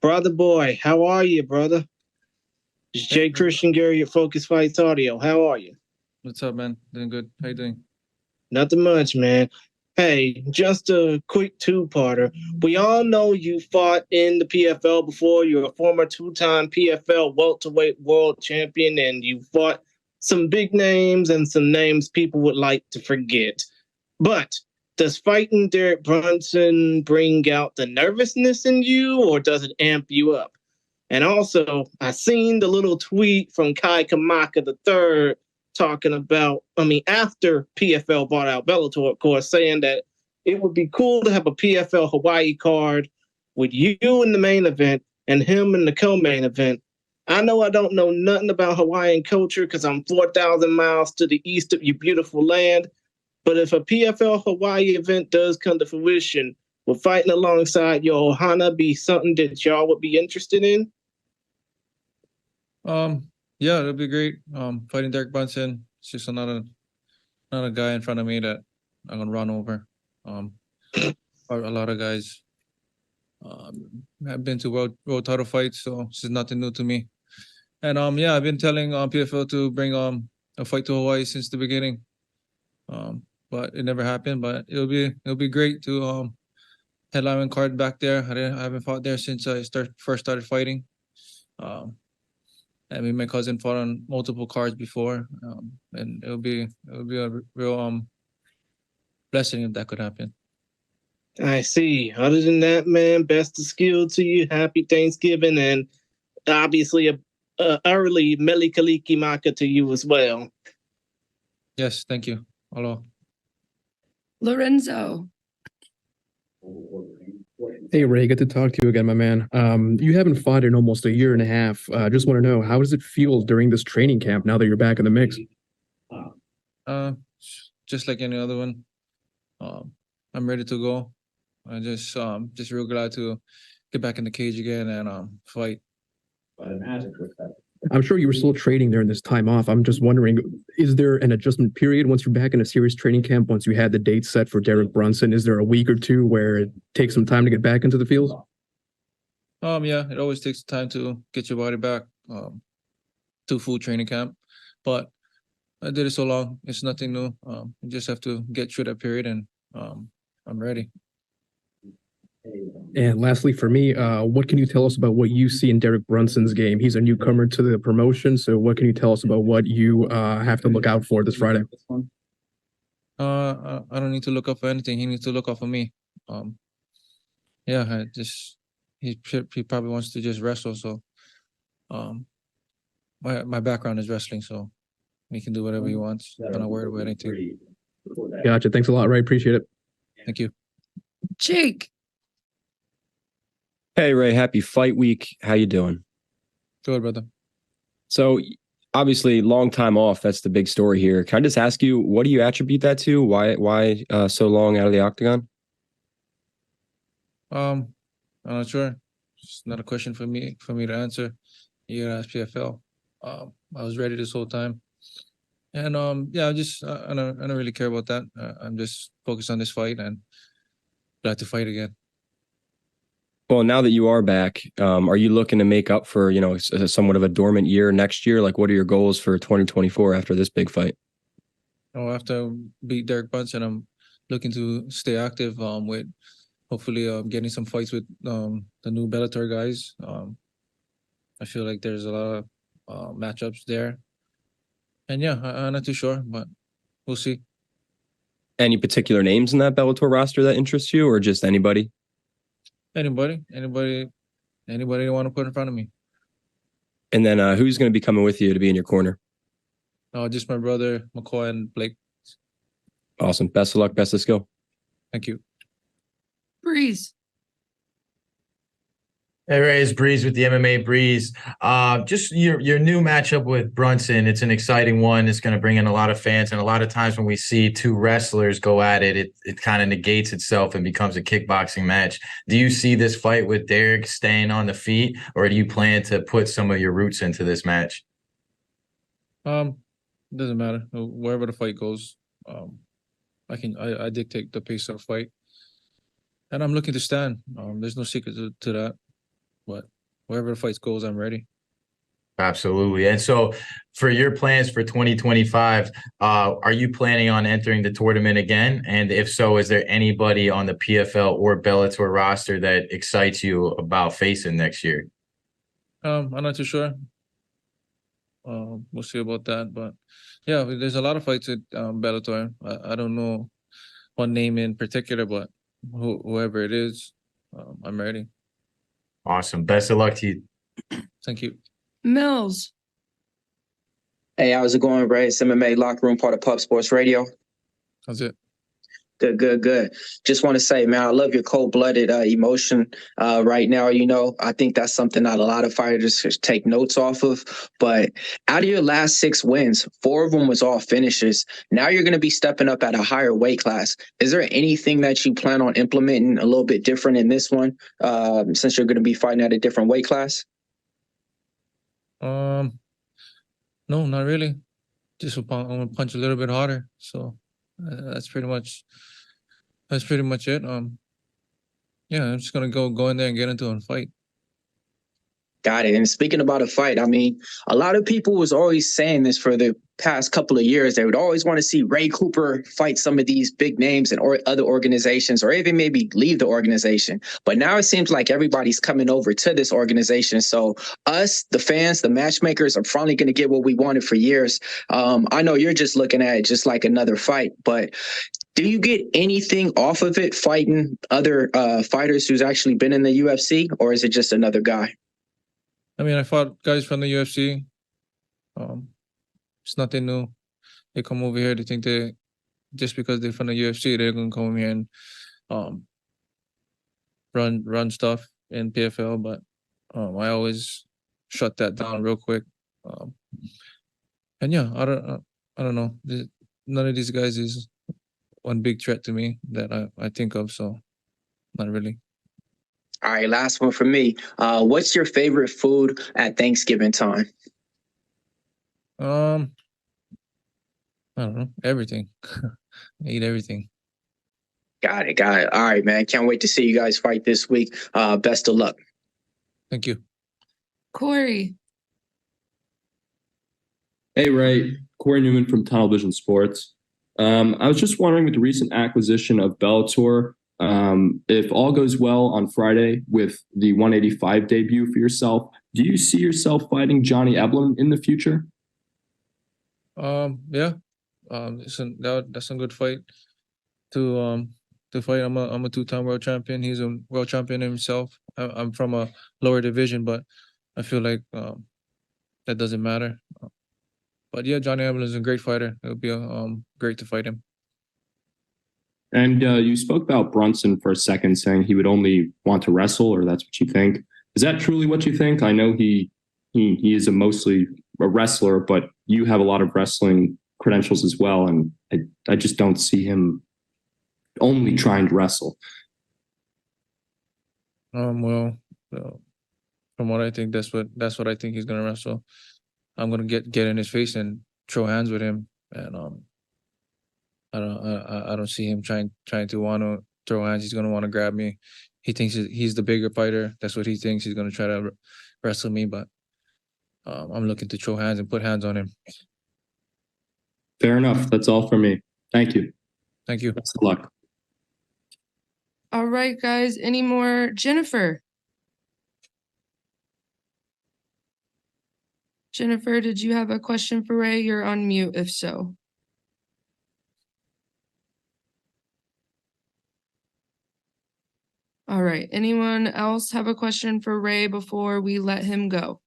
Brother boy, how are you, brother? It's Hey, Jay Christian Gary at Focus Fights Audio. How are you? what's up, man? Doing good. How you doing? Nothing much, man. Hey, just a quick two-parter. We all know you fought in the PFL before. You're a former two-time PFL welterweight world champion, and you fought some big names and some names people would like to forget. But does fighting Derek Brunson bring out the nervousness in you, or does it amp you up? And also, I seen the little tweet from Kai Kamaka III talking about, after PFL bought out Bellator, of course, saying that it would be cool to have a PFL Hawaii card with you in the main event and him in the co-main event. I know I don't know nothing about Hawaiian culture because I'm 4,000 miles to the east of your beautiful land. But if a PFL Hawaii event does come to fruition, will fighting alongside your Ohana be something that y'all would be interested in? Yeah, it'll be great. Fighting Derek Brunson. It's just another guy in front of me that I'm gonna run over. A lot of guys have been to world title fights, so this is nothing new to me. And yeah, I've been telling PFL to bring a fight to Hawaii since the beginning. But it never happened. But it'll be great to headline card back there. I haven't fought there since I first started fighting. I mean, my cousin fought on multiple cards before, and it'll be a real blessing if that could happen. I see. Other than that, man, best of skill to you. Happy Thanksgiving, and obviously a early Meli Kaliki Maka to you as well. Yes, thank you. Hello. Lorenzo. Hey Ray, good to talk to you again, my man. You haven't fought in almost a year and a half. Just want to know, how does it feel during this training camp now that you're back in the mix? Just like any other one. I'm ready to go. I just real glad to get back in the cage again and fight. I'm sure you were still training during this time off. I'm just wondering, is there an adjustment period once you're back in a serious training camp, once you had the date set for Derek Brunson? Is there a week or two where it takes some time to get back into the field? Yeah, it always takes time to get your body back to full training camp. But I did it so long, it's nothing new. You just have to get through that period and I'm ready. And lastly, for me, what can you tell us about what you see in Derek Brunson's game? He's a newcomer to the promotion, so what can you tell us about what you have to look out for this Friday? I don't need to look up for anything. He needs to look up for me. Yeah, he probably wants to just wrestle. So, my background is wrestling, so he can do whatever he wants. I'm not worried about anything. Gotcha. Thanks a lot, Ray. Appreciate it. Thank you. Jake. Hey Ray, happy fight week. How you doing? Good, brother. So obviously long time off. That's the big story here. Can I just ask you, what do you attribute that to? Why so long out of the octagon? I'm not sure. It's not a question for me to answer. You gotta ask PFL. I was ready this whole time. And yeah, I don't really care about that. I'm just focused on this fight and glad to fight again. Well, now that you are back, are you looking to make up for, somewhat of a dormant year next year? Like, what are your goals for 2024 after this big fight? After I beat Derek Brunson, I'm looking to stay active with hopefully getting some fights with the new Bellator guys. I feel like there's a lot of matchups there. And yeah, I'm not too sure, but we'll see. Any particular names in that Bellator roster that interests you, or just anybody? Anybody you want to put in front of me. And then who's going to be coming with you to be in your corner? Just my brother, McCoy and Blake. Awesome. Best of luck. Best of skill. Thank you. Breeze. Hey Ray, it's Breeze with the MMA Breeze. Just your new matchup with Brunson. It's an exciting one. It's going to bring in a lot of fans, and a lot of times when we see two wrestlers go at it, it kind of negates itself and becomes a kickboxing match. Do you see this fight with Derek staying on the feet, or do you plan to put some of your roots into this match? Doesn't matter wherever the fight goes. I dictate the pace of the fight, and I'm looking to stand. There's no secret to that. but wherever the fights goes, I'm ready. Absolutely. And so for your plans for 2025, are you planning on entering the tournament again? And if so, is there anybody on the PFL or Bellator roster that excites you about facing next year? I'm not too sure. We'll see about that, but yeah, there's a lot of fights at Bellator. I don't know one name in particular, but whoever it is, I'm ready. Awesome. Best of luck to you. Thank you. Mills. Hey, how's it going, Ray? It's MMA Locker Room, part of Pub Sports Radio. That's it. Good. Just want to say, man, I love your cold-blooded emotion right now. You know, I think that's something that a lot of fighters should take notes off of. But out of your last 6 wins, 4 of them was all finishes. Now you're going to be stepping up at a higher weight class. Is there anything that you plan on implementing a little bit different in this one, since you're going to be fighting at a different weight class? No, not really. Just I'm gonna punch a little bit harder. So that's pretty much it. Yeah, I'm just gonna go in there and get into a fight. Got it. And speaking about a fight, I mean, a lot of people was always saying this for the past couple of years. They would always want to see Ray Cooper fight some of these big names and or other organizations, or even maybe leave the organization. But now it seems like everybody's coming over to this organization. So us, the fans, the matchmakers, are finally going to get what we wanted for years. I know you're just looking at it just like another fight, but do you get anything off of it fighting other fighters who's actually been in the UFC, or is it just another guy? I mean, I fought guys from the UFC. It's nothing new. They come over here. They think just because they're from the UFC, they're gonna come here and run stuff in PFL. But I always shut that down real quick. And yeah, I don't know. None of these guys is one big threat to me that I think of. So not really. All right, last one for me. What's your favorite food at Thanksgiving time? I don't know. Everything. I eat everything. Got it. All right, man. Can't wait to see you guys fight this week. Best of luck. Thank you. Corey. Hey, Ray. Corey Newman from Tunnel Vision Sports. I was just wondering, with the recent acquisition of Bellator, if all goes well on Friday with the 185 debut for yourself, do you see yourself fighting Johnny Eblen in the future? Yeah. That's a good fight to fight. I'm a 2-time world champion. He's a world champion himself. I'm from a lower division, but I feel like that doesn't matter. But yeah, Johnny Evans is a great fighter. It would be great to fight him. And you spoke about Brunson for a second, saying he would only want to wrestle, or that's what you think. Is that truly what you think? I know he is mostly a wrestler, but you have a lot of wrestling credentials as well, and I just don't see him only trying to wrestle. Well, from what I think, that's what I think he's gonna wrestle. I'm gonna get in his face and throw hands with him, and I don't see him trying to want to throw hands. He's gonna want to grab me. He thinks he's the bigger fighter. That's what he thinks. He's gonna try to wrestle me, but I'm looking to throw hands and put hands on him. Fair enough. That's all for me. Thank you. Thank you. Best of luck. All right, guys. Any more? Jennifer. Jennifer, did you have a question for Ray? You're on mute if so. All right. Anyone else have a question for Ray before we let him go?